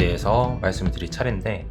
대해서 말씀을 드릴 차례인데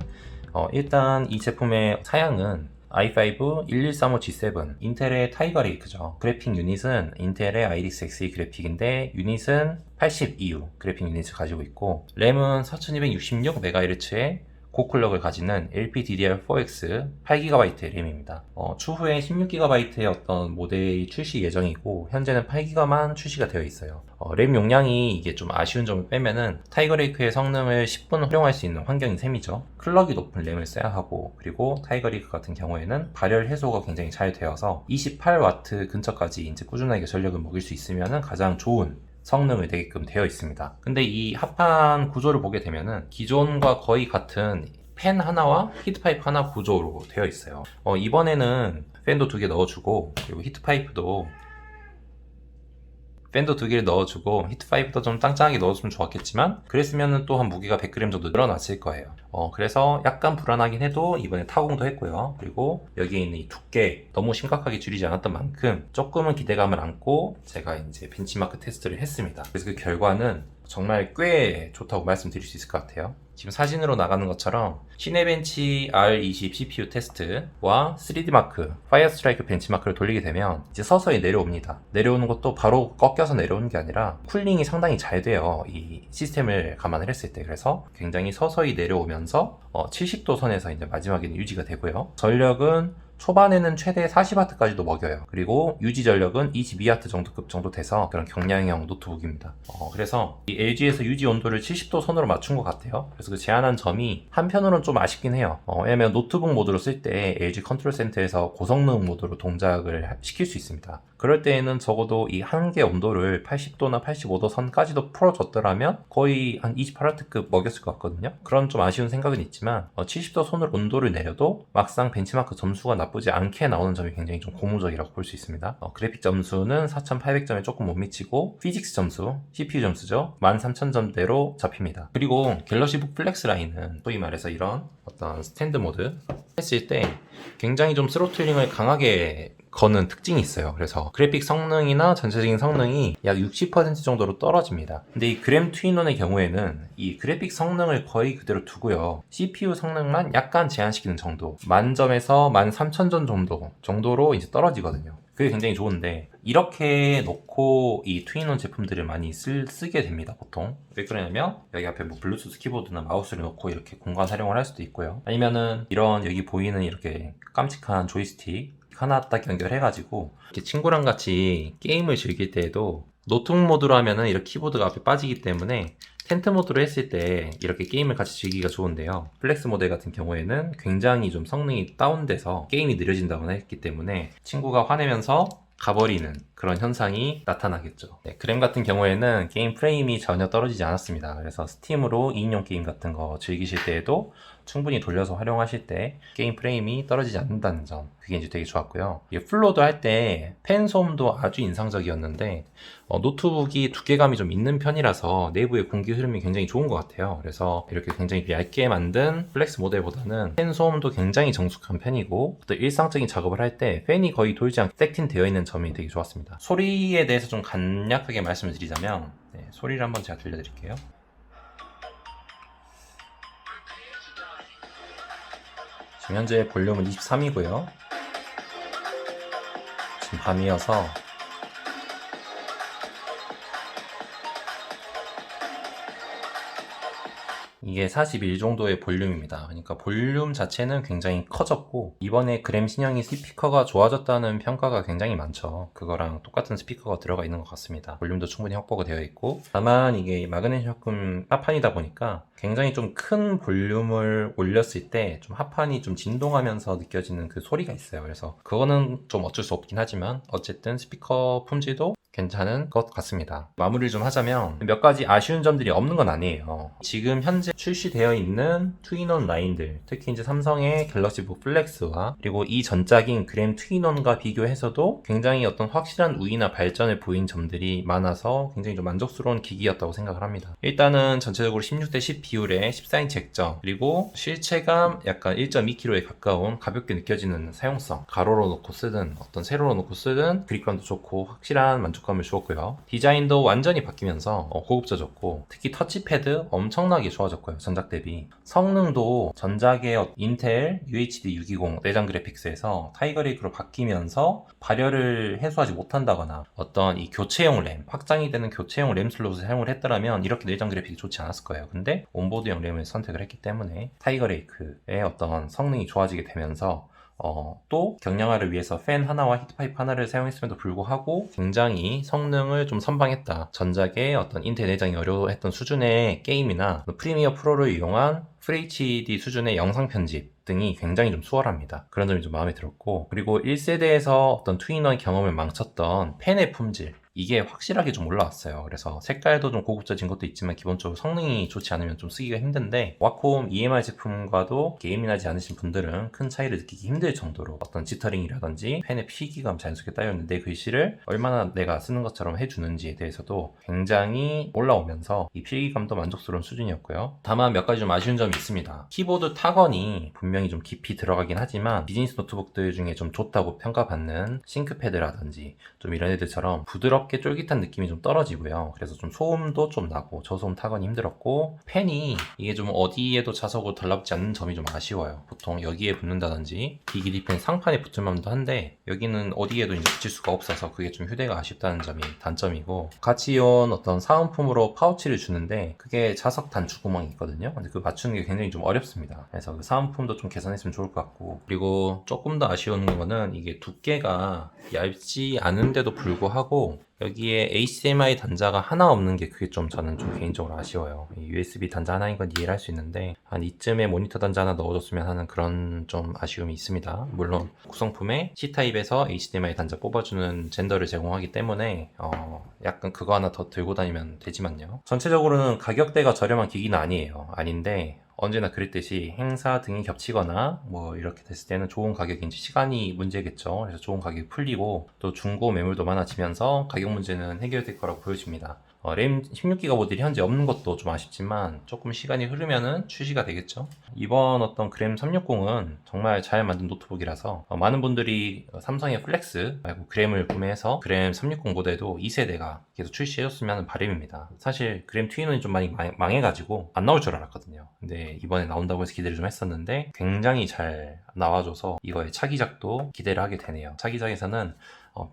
일단 이 제품의 사양은 i5 1135G7 인텔의 타이거 레이크죠. 그래픽 유닛은 인텔의 아이리스 Xe 그래픽인데 유닛은 80EU 그래픽 유닛을 가지고 있고 램은 4266MHz의 고클럭을 가지는 LPDDR4X 8GB 램입니다. 추후에 16GB의 어떤 모델이 출시 예정이고 현재는 8GB만 출시가 되어 있어요. 램 용량이 이게 좀 아쉬운 점을 빼면은 타이거 레이크의 성능을 10분 활용할 수 있는 환경인 셈이죠. 클럭이 높은 램을 써야 하고 그리고 타이거 레이크 같은 경우에는 발열 해소가 굉장히 잘 되어서 28W 근처까지 이제 꾸준하게 전력을 먹일 수 있으면은 가장 좋은 성능을 내게끔 되어 있습니다. 근데 이 합판 구조를 보게 되면은 기존과 거의 같은 팬 하나와 히트파이프 하나 구조로 되어 있어요. 이번에는 팬도 2개 넣어주고 그리고 팬도 2개를 넣어주고 히트파이프도 좀 짱짱하게 넣어주면 좋았겠지만 그랬으면 또한 무게가 100g 정도 늘어났을 거예요. 그래서 약간 불안하긴 해도 이번에 타공도 했고요. 그리고 여기에 있는 이 두께 너무 심각하게 줄이지 않았던 만큼 조금은 기대감을 안고 제가 이제 벤치마크 테스트를 했습니다. 그래서 그 결과는 정말 꽤 좋다고 말씀드릴 수 있을 것 같아요. 지금 사진으로 나가는 것처럼 시네벤치 R20 CPU 테스트와 3D마크, 파이어스트라이크 벤치마크를 돌리게 되면 이제 서서히 내려옵니다. 내려오는 것도 바로 꺾여서 내려오는 게 아니라 쿨링이 상당히 잘 돼요. 이 시스템을 감안을 했을 때. 그래서 굉장히 서서히 내려오면서 70도 선에서 이제 마지막에는 유지가 되고요. 전력은 초반에는 최대 40W까지도 먹여요. 그리고 유지 전력은 22W 정도급 정도 돼서 그런 경량형 노트북입니다. 그래서 이 LG에서 유지 온도를 70도 선으로 맞춘 것 같아요. 그래서 그 제한한 점이 한편으로는 좀 아쉽긴 해요. 왜냐면 노트북 모드로 쓸 때 LG 컨트롤 센터에서 고성능 모드로 동작을 시킬 수 있습니다. 그럴 때에는 적어도 이 한계 온도를 80도나 85도 선까지도 풀어줬더라면 거의 한 28W급 먹였을 것 같거든요. 그런 좀 아쉬운 생각은 있지만 70도 선으로 온도를 내려도 막상 벤치마크 점수가 나쁘지 않게 나오는 점이 굉장히 좀 고무적이라고 볼 수 있습니다. 그래픽 점수는 4800점에 조금 못 미치고 피직스 점수, CPU 점수죠. 13000점대로 잡힙니다. 그리고 갤럭시북 플렉스 라인은 소위 말해서 이런 어떤 스탠드 모드 했을 때 굉장히 좀 스로틀링을 강하게 거는 특징이 있어요. 그래서 그래픽 성능이나 전체적인 성능이 약 60% 정도로 떨어집니다. 근데 이 그램 트윈원의 경우에는 이 그래픽 성능을 거의 그대로 두고요. CPU 성능만 약간 제한시키는 정도, 만점에서 13000점 정도로 이제 떨어지거든요. 그게 굉장히 좋은데 이렇게 놓고 이 트윈원 제품들을 많이 쓰게 됩니다. 보통 왜 그러냐면 여기 앞에 뭐 블루투스 키보드나 마우스를 놓고 이렇게 공간 활용을 할 수도 있고요. 아니면은 이런 여기 보이는 이렇게 깜찍한 조이스틱 하나 딱 연결해가지고 이렇게 친구랑 같이 게임을 즐길 때에도 노트북 모드로 하면은 이렇게 키보드가 앞에 빠지기 때문에 텐트 모드로 했을 때 이렇게 게임을 같이 즐기기가 좋은데요. 플렉스 모델 같은 경우에는 굉장히 좀 성능이 다운돼서 게임이 느려진다거나 했기 때문에 친구가 화내면서 가버리는 그런 현상이 나타나겠죠. 그램 같은 경우에는 게임 프레임이 전혀 떨어지지 않았습니다. 그래서 스팀으로 2인용 게임 같은 거 즐기실 때에도 충분히 돌려서 활용하실 때 게임 프레임이 떨어지지 않는다는 점, 그게 이제 되게 좋았고요. 플로도 할 때 팬 소음도 아주 인상적이었는데 노트북이 두께감이 좀 있는 편이라서 내부의 공기 흐름이 굉장히 좋은 것 같아요. 그래서 이렇게 굉장히 얇게 만든 플렉스 모델보다는 팬 소음도 굉장히 정숙한 편이고 또 일상적인 작업을 할 때 팬이 거의 돌지 않게 섹팅 되어 있는 점이 되게 좋았습니다. 소리에 대해서 좀 간략하게 말씀을 드리자면 소리를 한번 제가 들려드릴게요. 지금 현재 볼륨은 23이고요. 지금 밤이어서 이게 41 정도의 볼륨입니다. 그러니까 볼륨 자체는 굉장히 커졌고 이번에 그램 신형이 스피커가 좋아졌다는 평가가 굉장히 많죠. 그거랑 똑같은 스피커가 들어가 있는 것 같습니다. 볼륨도 충분히 확보가 되어 있고 다만 이게 마그네슘 합판이다 보니까 굉장히 좀 큰 볼륨을 올렸을 때 좀 합판이 좀 진동하면서 느껴지는 그 소리가 있어요. 그래서 그거는 좀 어쩔 수 없긴 하지만 어쨌든 스피커 품질도 괜찮은 것 같습니다. 마무리를 좀 하자면 몇 가지 아쉬운 점들이 없는 건 아니에요. 지금 현재 출시되어 있는 투인원 라인들, 특히 이제 삼성의 갤럭시북 플렉스와 그리고 이 전작인 그램 투인원과 비교해서도 굉장히 어떤 확실한 우위나 발전을 보인 점들이 많아서 굉장히 좀 만족스러운 기기였다고 생각을 합니다. 일단은 전체적으로 16대 10 비율의 14인치 액정, 그리고 실체감 약간 1.2kg에 가까운 가볍게 느껴지는 사용성, 가로로 놓고 쓰든 어떤 세로로 놓고 쓰든 그립감도 좋고 확실한 만족감을 주었고요. 디자인도 완전히 바뀌면서 고급져졌고, 특히 터치패드 엄청나게 좋아졌고요. 전작 대비. 성능도 전작의 인텔 UHD 620 내장 그래픽스에서 타이거 레이크로 바뀌면서 발열을 해소하지 못한다거나 어떤 이 교체용 램, 확장이 되는 교체용 램 슬롯을 사용을 했더라면 이렇게 내장 그래픽이 좋지 않았을 거예요. 근데 온보드형 램을 선택을 했기 때문에 타이거 레이크의 어떤 성능이 좋아지게 되면서 또 경량화를 위해서 팬 하나와 히트파이프 하나를 사용했음에도 불구하고 굉장히 성능을 좀 선방했다. 전작의 어떤 인텔 내장이 어려워했던 수준의 게임이나 프리미어 프로를 이용한 FHD 수준의 영상 편집 등이 굉장히 좀 수월합니다. 그런 점이 좀 마음에 들었고, 그리고 1세대에서 어떤 투인원 경험을 망쳤던 펜의 품질, 이게 확실하게 좀 올라왔어요. 그래서 색깔도 좀 고급져진 것도 있지만 기본적으로 성능이 좋지 않으면 좀 쓰기가 힘든데, 와콤 EMR 제품과도 게임이 나지 않으신 분들은 큰 차이를 느끼기 힘들 정도로 어떤 지터링이라든지 펜의 필기감 자연스럽게 따였는데 글씨를 얼마나 내가 쓰는 것처럼 해주는지에 대해서도 굉장히 올라오면서 이 필기감도 만족스러운 수준이었고요. 다만 몇 가지 좀 아쉬운 점이 있습니다. 키보드 타건이 분명히 좀 깊이 들어가긴 하지만 비즈니스 노트북들 중에 좀 좋다고 평가받는 싱크패드라든지 좀 이런 애들처럼 부드럽게 쫄깃한 느낌이 좀 떨어지고요. 그래서 좀 소음도 좀 나고 저소음 타건이 힘들었고, 펜이 이게 좀 어디에도 자석으로 달라붙지 않는 점이 좀 아쉬워요. 보통 여기에 붙는다든지 이 길이 펜 상판에 붙을 만도 한데 여기는 어디에도 이제 붙일 수가 없어서 그게 좀 휴대가 아쉽다는 점이 단점이고, 같이 온 어떤 사은품으로 파우치를 주는데 그게 자석 단추 구멍이 있거든요. 근데 그 맞추는 게 굉장히 좀 어렵습니다. 그래서 그 사은품도 좀 개선했으면 좋을 것 같고, 그리고 조금 더 아쉬운 거는 이게 두께가 얇지 않은데도 불구하고 여기에 HDMI 단자가 하나 없는 게 그게 좀 저는 좀 개인적으로 아쉬워요. USB 단자 하나인 건 이해를 할 수 있는데 한 이쯤에 모니터 단자 하나 넣어줬으면 하는 그런 좀 아쉬움이 있습니다. 물론 구성품에 C타입에서 HDMI 단자 뽑아주는 젠더를 제공하기 때문에 약간 그거 하나 더 들고 다니면 되지만요. 전체적으로는 가격대가 저렴한 기기는 아니에요. 아닌데 언제나 그랬듯이 행사 등이 겹치거나 뭐 이렇게 됐을 때는 좋은 가격인지 시간이 문제겠죠. 그래서 좋은 가격이 풀리고 또 중고 매물도 많아지면서 가격 문제는 해결될 거라고 보여집니다. 램 16기가 모델이 현재 없는 것도 좀 아쉽지만 조금 시간이 흐르면은 출시가 되겠죠. 이번 어떤 그램 360은 정말 잘 만든 노트북이라서 많은 분들이 삼성의 플렉스 말고 그램을 구매해서 그램 360 모델도 2세대가 계속 출시해줬으면 하는 바람입니다. 사실 그램 트윈원이 좀 많이 망해가지고 안 나올 줄 알았거든요. 근데 이번에 나온다고 해서 기대를 좀 했었는데 굉장히 잘 나와줘서 이거의 차기작도 기대를 하게 되네요. 차기작에서는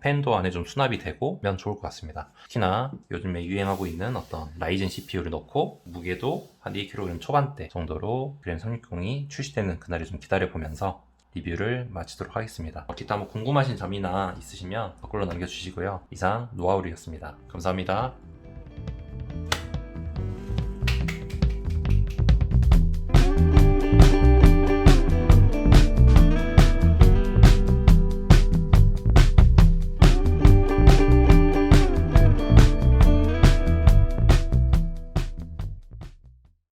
펜도 안에 좀 수납이 되고 면 좋을 것 같습니다. 특히나 요즘에 유행하고 있는 어떤 라이젠 CPU를 넣고 무게도 한 2kg 초반대 정도로 그램 360이 출시되는 그날을 좀 기다려보면서 리뷰를 마치도록 하겠습니다. 기타 뭐 궁금하신 점이나 있으시면 댓글로 남겨주시고요. 이상 노하우리였습니다. 감사합니다.